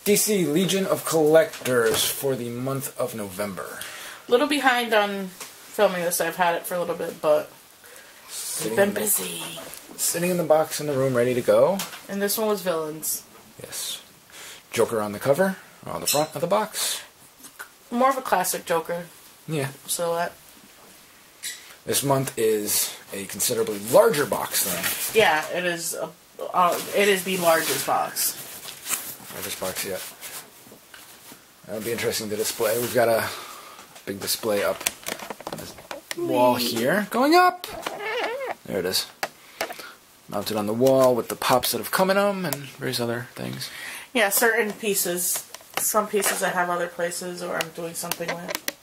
DC Legion of Collectors for the month of November. A little behind on filming this. I've had it for a little bit, but we've been busy. Sitting in the box in the room, ready to go. And this one was Villains. Yes. Joker on the cover, on the front of the box. More of a classic Joker. Yeah. Silhouette. This month is a considerably larger box than... Yeah, it is. It is the largest box. Largest box yet. That'll be interesting to display. We've got a big display up on this wall here. Going up! There it is. Mounted on the wall with the pops that have come in them and various other things. Yeah, certain pieces. Some pieces I have other places or I'm doing something with.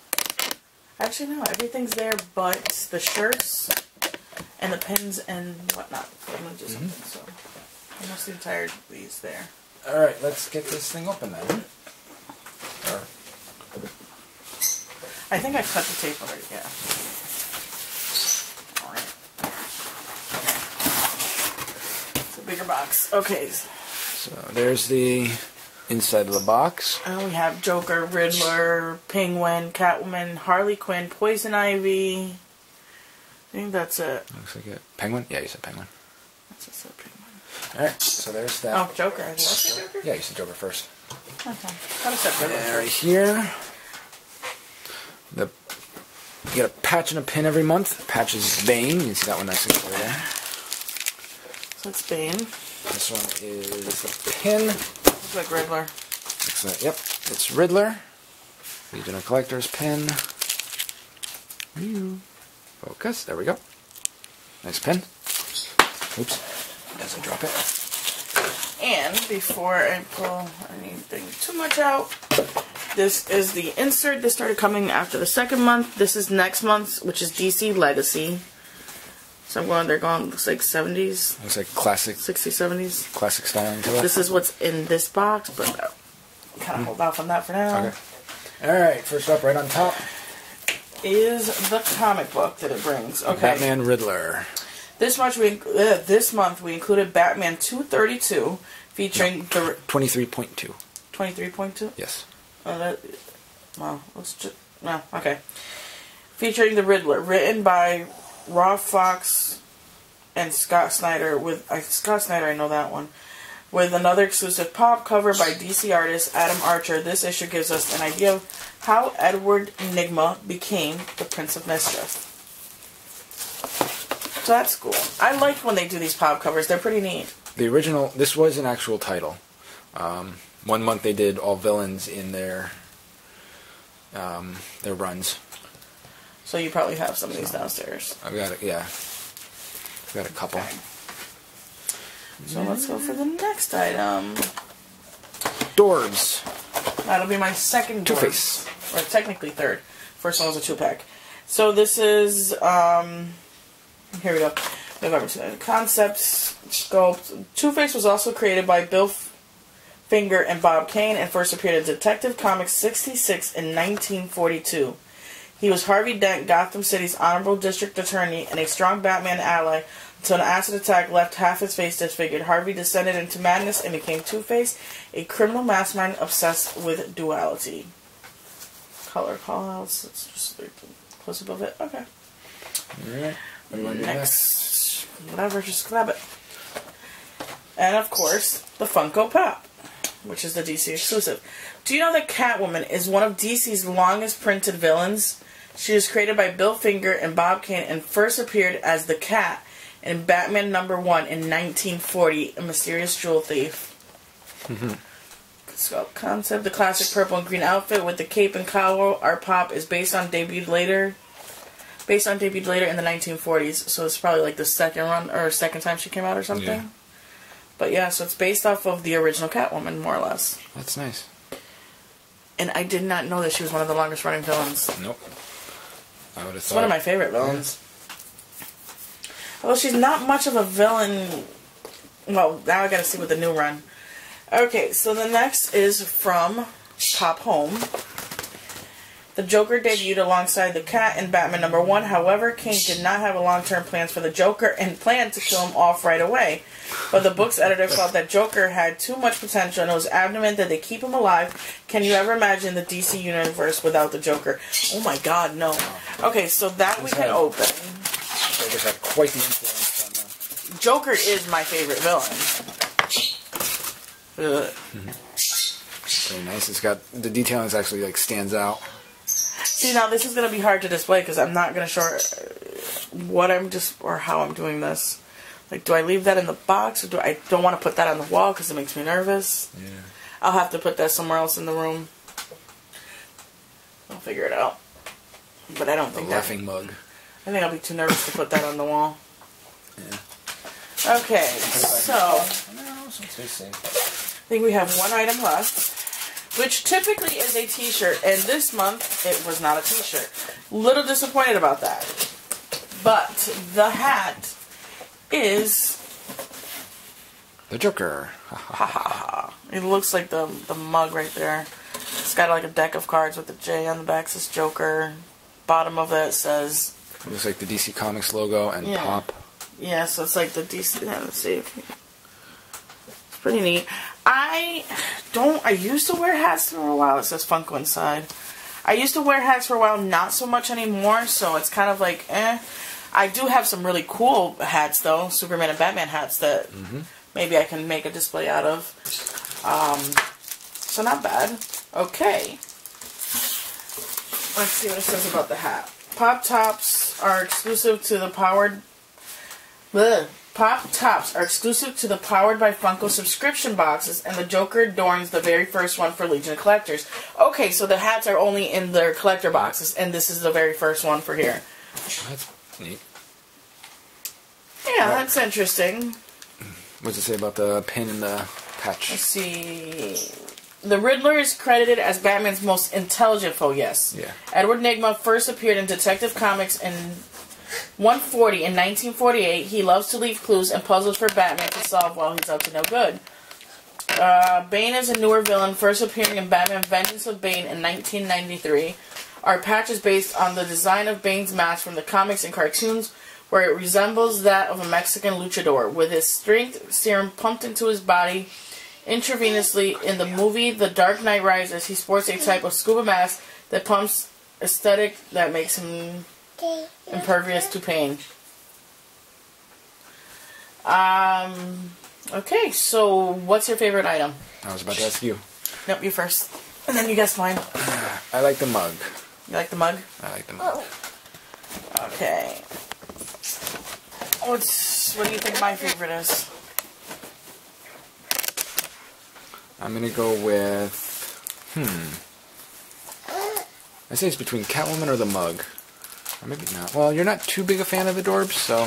Actually, no, everything's there but the shirts and the pins and whatnot. I'm going to do something, so almost the entire these there. Alright, let's get this thing open then. I think I cut the tape already, yeah. Alright. It's a bigger box. Okay. So there's the inside of the box. And we have Joker, Riddler, Penguin, Catwoman, Harley Quinn, Poison Ivy. I think that's it. Looks like it. Penguin? Yeah, you said Penguin. That's just a Penguin. Alright, so there's that. Oh, Joker. I said Joker? Yeah, you said Joker first. Okay. Thought I said Riddler. And right here, you get a patch and a pin every month. Patch is Bane. You can see that one nicely over there. So it's Bane. This one is a pin. Looks like Riddler. Excellent. Yep, it's Riddler. Legion of Collectors pin. Focus. There we go. Nice pin. Oops. Doesn't drop it. And before I pull anything too much out, this is the insert. This started coming after the second month. This is next month's, which is DC Legacy. So they're going, looks like 70s. Looks like classic. 60s, 70s. Classic styling to it. This is what's in this box, but I'll kind of hold off on that for now. Okay. Alright, first up, right on top, is the comic book that it brings. Okay. Batman Riddler. This month we included Batman 232, featuring the 23.2. 23.2. Yes. Well, let's just no. Okay. Featuring the Riddler, written by Rob Fox and Scott Snyder. Scott Snyder, I know that one. With another exclusive pop cover by DC artist Adam Archer, this issue gives us an idea of how Edward Nygma became the Prince of Mischief. So that's cool. I like when they do these pop covers. They're pretty neat. The original, this was an actual title. 1 month they did all villains in their runs. So you probably have some of these downstairs. I've got it, yeah. I've got a couple. Okay. So let's go for the next item. Dorbs. That'll be my second Two-Face. Or technically third. First one was a 2-pack. So this is, here we go. November 2nd. Concepts, sculpt. Two-Face was also created by Bill Finger and Bob Kane and first appeared in Detective Comics 66 in 1942. He was Harvey Dent, Gotham City's honorable district attorney and a strong Batman ally until an acid attack left half his face disfigured. Harvey descended into madness and became Two-Face, a criminal mastermind obsessed with duality. Color callouts. It's just a close-up of it. Okay. Alright. Next. Whatever, just grab it. And of course, the Funko Pop, which is the DC exclusive. Do you know that Catwoman is one of DC's longest printed villains? She was created by Bill Finger and Bob Kane and first appeared as the Cat in Batman #1 in 1940, A Mysterious Jewel Thief. Sculpt concept. The classic purple and green outfit with the cape and cowl art pop is debuted later in the 1940s, so it's probably like the second run or second time she came out or something. Yeah. But yeah, so it's based off of the original Catwoman, more or less. That's nice. And I did not know that she was one of the longest running villains. Nope. I would have thought. It's one of my favorite villains. Yeah. Well, she's not much of a villain. Well, now I gotta see with the new run. Okay, so the next is from Pop Home. The Joker debuted alongside the Cat in Batman #1. However, King did not have long-term plans for the Joker and planned to kill him off right away. But the book's editor felt that Joker had too much potential and was adamant that they keep him alive. Can you ever imagine the DC universe without the Joker? Oh my God, no. Okay, so that we can open. Joker's had quite the influence on them. Joker is my favorite villain. Ugh. Very nice. It's got the detailing actually like stands out. See, now this is going to be hard to display because I'm not going to show what I'm or how I'm doing this. Like, do I leave that in the box or I don't want to put that on the wall because it makes me nervous. Yeah. I'll have to put that somewhere else in the room. I'll figure it out. But I don't think laughing mug. I think I'll be too nervous to put that on the wall. Yeah. Okay, so I think we have one item left, which typically is a t-shirt, and this month it was not a t-shirt. Little disappointed about that. But the hat is the Joker. Ha ha ha. It looks like the mug right there. It's got like a deck of cards with the J on the back, says Joker. Bottom of it says... It looks like the DC Comics logo and Pop. Yeah, so it's like the DC... Let's see. It's pretty neat. I used to wear hats for a while. It says Funko inside. I used to wear hats for a while, not so much anymore, so it's kind of like, eh. I do have some really cool hats, though. Superman and Batman hats that maybe I can make a display out of. So not bad. Okay. Let's see what it says about the hat. Pop Tops are exclusive to the Powered by Funko subscription boxes, and the Joker adorns the very first one for Legion of Collectors. Okay, so the hats are only in their collector boxes, and this is the very first one for here. That's neat. Yeah, that's interesting. What's it say about the pin and the patch? Let's see. The Riddler is credited as Batman's most intelligent foe, yes. Yeah. Edward Nygma first appeared in Detective Comics in 140 in 1948. He loves to leave clues and puzzles for Batman to solve while he's up to no good. Bane is a newer villain, first appearing in Batman Vengeance of Bane in 1993. Our patch is based on the design of Bane's mask from the comics and cartoons, where it resembles that of a Mexican luchador, with his strength serum pumped into his body intravenously. In the movie The Dark Knight Rises, he sports a type of scuba mask that pumps aesthetic that makes him impervious to pain. Okay, so what's your favorite item? I was about to ask you. Nope, you first. And then you guess mine. I like the mug. You like the mug? I like the mug. Okay. What do you think my favorite is? I'm gonna go with... I say it's between Catwoman or the mug. Or maybe not. Well, you're not too big a fan of the Dorbs, so...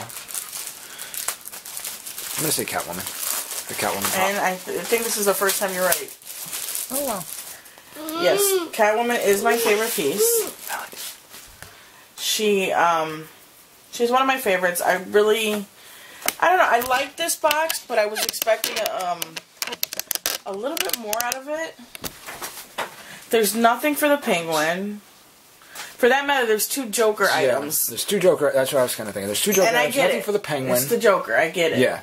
I'm gonna say Catwoman. The Catwoman pop. And I think this is the first time you're right. Oh, wow. Yes, Catwoman is my favorite piece. She's one of my favorites. I don't know, I like this box, but I was expecting a little bit more out of it. There's nothing for the Penguin. For that matter, there's two Joker items. There's two Joker, that's what I was kind of thinking. There's two Joker items, nothing for the Penguin. It's the Joker, I get it. Yeah.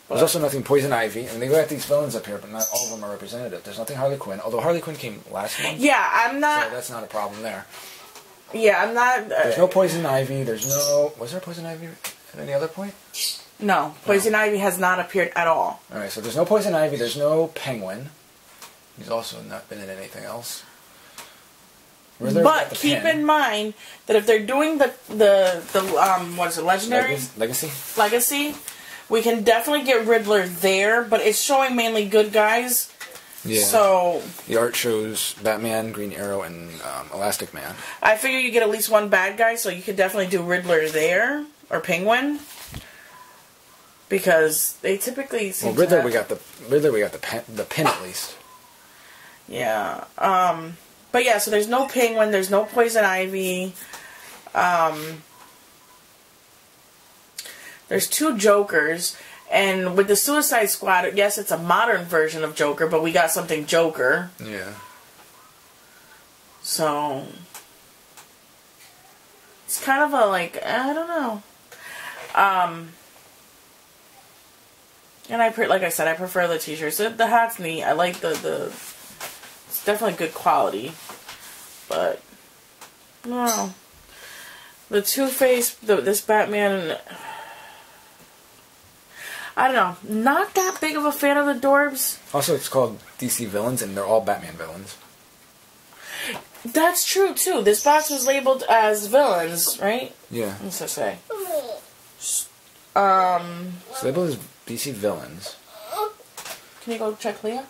There's also nothing Poison Ivy. I mean, they got these villains up here, but not all of them are representative. There's nothing Harley Quinn, although Harley Quinn came last month. Yeah, I'm not... So that's not a problem there. Yeah, I'm not... There's no Poison Ivy, there's no... Was there Poison Ivy at any other point? No, Poison Ivy has not appeared at all. Alright, so there's no Poison Ivy, there's no Penguin. He's also not been in anything else. But keep in mind that if they're doing the what is it, Legendaries? Legacy, we can definitely get Riddler there, but it's showing mainly good guys. Yeah. So the art shows Batman, Green Arrow, and Elastic Man. I figure you get at least one bad guy, so you could definitely do Riddler there or Penguin, because they typically seem Riddler, we got the pin at least. Yeah. But yeah, so there's no Penguin, there's no Poison Ivy. There's two Jokers, and with the Suicide Squad, yes, it's a modern version of Joker, but we got something Joker. Yeah. So, It's kind of a, like, I don't know. And like I said, I prefer the t-shirts. The hat's neat. I like the it's definitely good quality. But, no. The Two-Face, this Batman, I don't know. Not that big of a fan of the Dorbs. Also, it's called DC Villains, and they're all Batman villains. That's true, too. This box was labeled as villains, right? Yeah. What's that say? It's labeled as DC Villains. Can you go check Leah?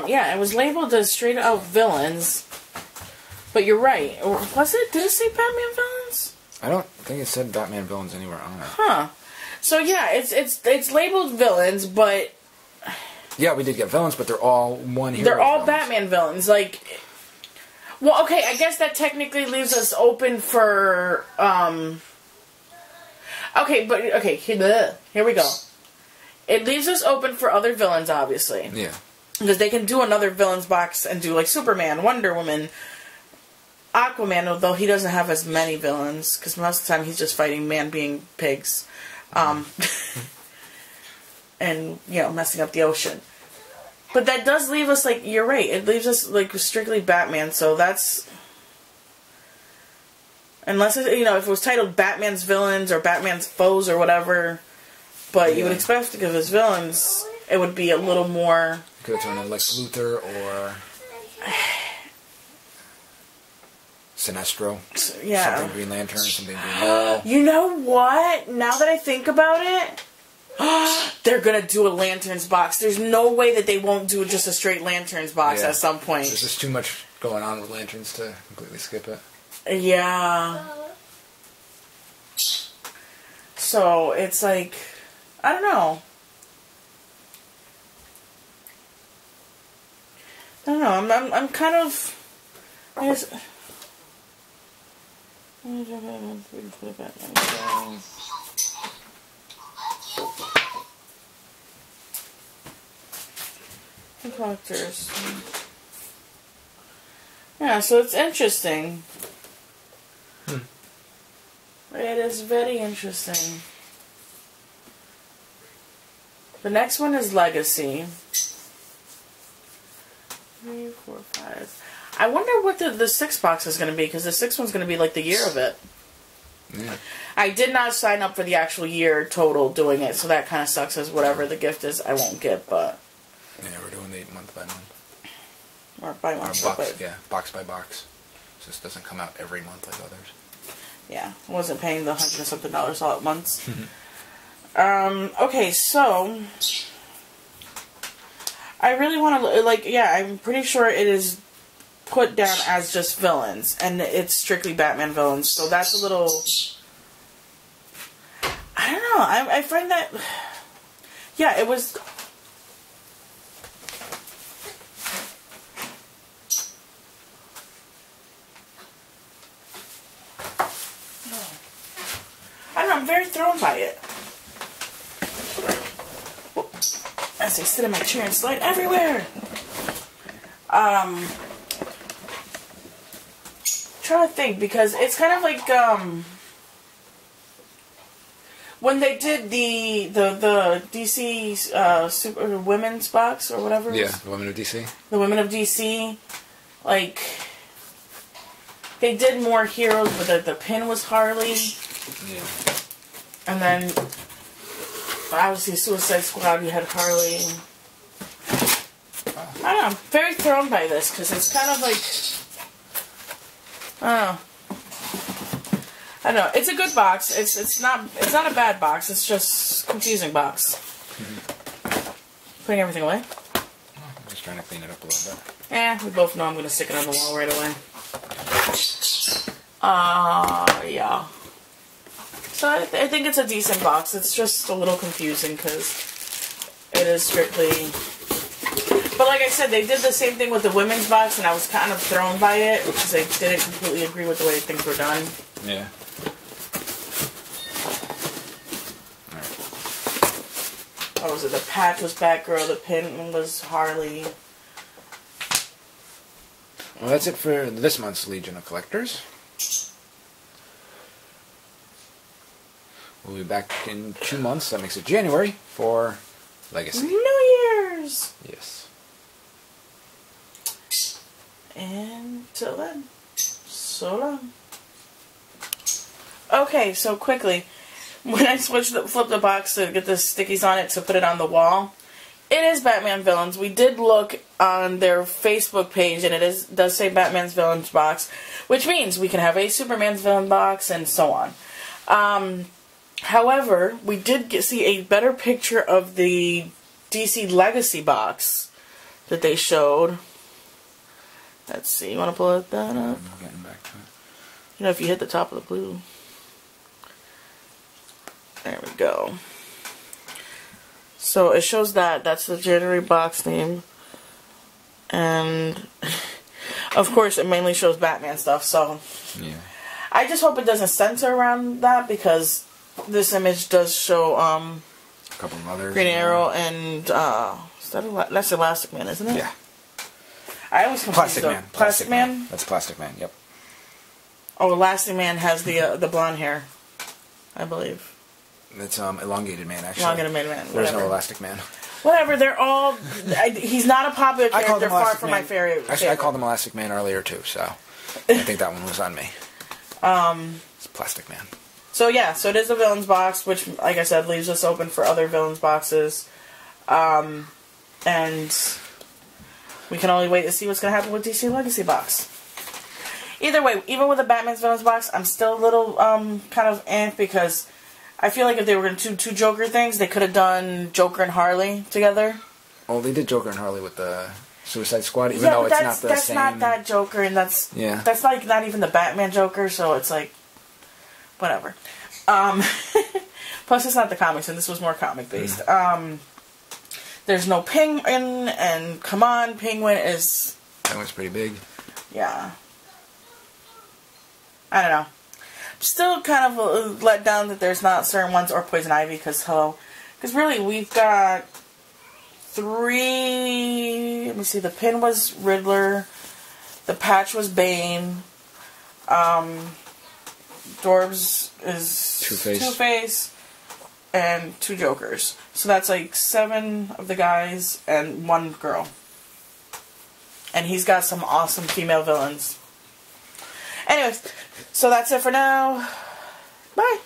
Yeah, it was labeled as straight out villains. But you're right. Or was it? Did it say Batman villains? I don't think it said Batman villains anywhere on it. Huh. So yeah, it's labeled villains, but yeah, we did get villains, but they're all one hero. They're all villains. Batman villains. Like, well, okay, I guess that technically leaves us open for okay, but okay, here we go. It leaves us open for other villains, obviously. Yeah. Because they can do another villains box and do like Superman, Wonder Woman, Aquaman, although he doesn't have as many villains, because most of the time he's just fighting man-being pigs. And, you know, messing up the ocean. But that does leave us, like, you're right, it leaves us, like, strictly Batman, so that's... Unless, you know, if it was titled Batman's Villains or Batman's Foes or whatever, but you would expect to give us villains, it would be a little more... Could have turned in Lex Luthor or Sinestro. Yeah. Something Green Lantern, something Green Arrow. You know what? Now that I think about it, they're gonna do a Lanterns box. There's no way that they won't do just a straight Lanterns box at some point. There's just too much going on with Lanterns to completely skip it. Yeah. So it's like, I don't know. I don't know. I'm kind of. I guess. The collectors. Yeah, so it's interesting. It is very interesting. The next one is Legacy. 3, 4, 5. I wonder what the 6 box is going to be, because the 6th one's going to be like the year of it. Yeah. I did not sign up for the actual year total doing it, so that kind of sucks, as whatever the gift is I won't get, but... Yeah, we're doing the month by month. Or by month. Or box, yeah, box by box. So this doesn't come out every month like others. Yeah, I wasn't paying the $100 and something all at once. Okay, so... I really want to, like, yeah, I'm pretty sure it is put down as just villains, and it's strictly Batman villains, so that's a little... I don't know, I find that... Yeah, it was... I don't know, I'm very thrown by it. As I sit in my chair and slide everywhere. Trying to think, because it's kind of like when they did the DC Super Women's box or whatever. Yeah, the Women of DC. The Women of DC, like they did more heroes, but the pin was Harley. Yeah. And then obviously Suicide Squad, you had Harley. I don't know, I'm very thrown by this, because it's kind of like, I don't know, it's a good box, it's not a bad box, it's just a confusing box. Putting everything away? I'm just trying to clean it up a little bit. We both know I'm going to stick it on the wall right away. Yeah. So I think it's a decent box. It's just a little confusing because it is strictly... But like I said, they did the same thing with the women's box, and I was kind of thrown by it because I didn't completely agree with the way things were done. Yeah. what was it? The patch was Batgirl. The pin was Harley. Well, that's it for this month's Legion of Collectors. We'll be back in 2 months. That makes it January for Legacy. New Year's! Yes. And till then, so long. Okay, so quickly, when I flip the box to get the stickies on it to put it on the wall, it is Batman Villains. We did look on their Facebook page, and it does say Batman's Villains box, which means we can have a Superman's Villain box and so on. However, we did see a better picture of the DC Legacy box that they showed. Let's see. You want to pull that up? I'm getting back to it. You know, if you hit the top of the blue. There we go. So it shows that's the January box theme. And, of course, it mainly shows Batman stuff, so... Yeah. I just hope it doesn't center around that, because this image does show, A couple of others. Green Arrow and, that's Elastic Man, isn't it? Yeah. I always confuse Plastic them. Man. Plastic Man? That's Plastic Man, yep. Oh, Elastic Man has the blonde hair, I believe. It's Elongated Man, actually. Elongated Man. There's Whatever. no Elastic Man. Whatever, they're all... he's not a popular I called character, him far Elastic from Man. my favorite. Actually, I called him Elastic Man earlier, too, so... I think that one was on me. It's Plastic Man. So, yeah, so it is a Villains box, which, like I said, leaves us open for other Villains boxes. And we can only wait to see what's going to happen with DC Legacy box. Either way, even with the Batman's Villains box, I'm still a little kind of amped, because I feel like if they were going to do two Joker things, they could have done Joker and Harley together. Well, they did Joker and Harley with the Suicide Squad, even though it's not the that's same... not that Joker, and that's like not even the Batman Joker, so it's like, whatever. Plus, it's not the comics, and this was more comic-based. There's no Penguin, and come on, Penguin is... Penguin's pretty big. Yeah. I don't know. Still kind of let down that there's not certain ones, or Poison Ivy, because hello. Because really, we've got 3... Let me see, the pin was Riddler, the patch was Bane, Dorbs is Two-Face, and 2 Jokers. So that's like 7 of the guys and 1 girl. And he's got some awesome female villains. Anyways, so that's it for now. Bye.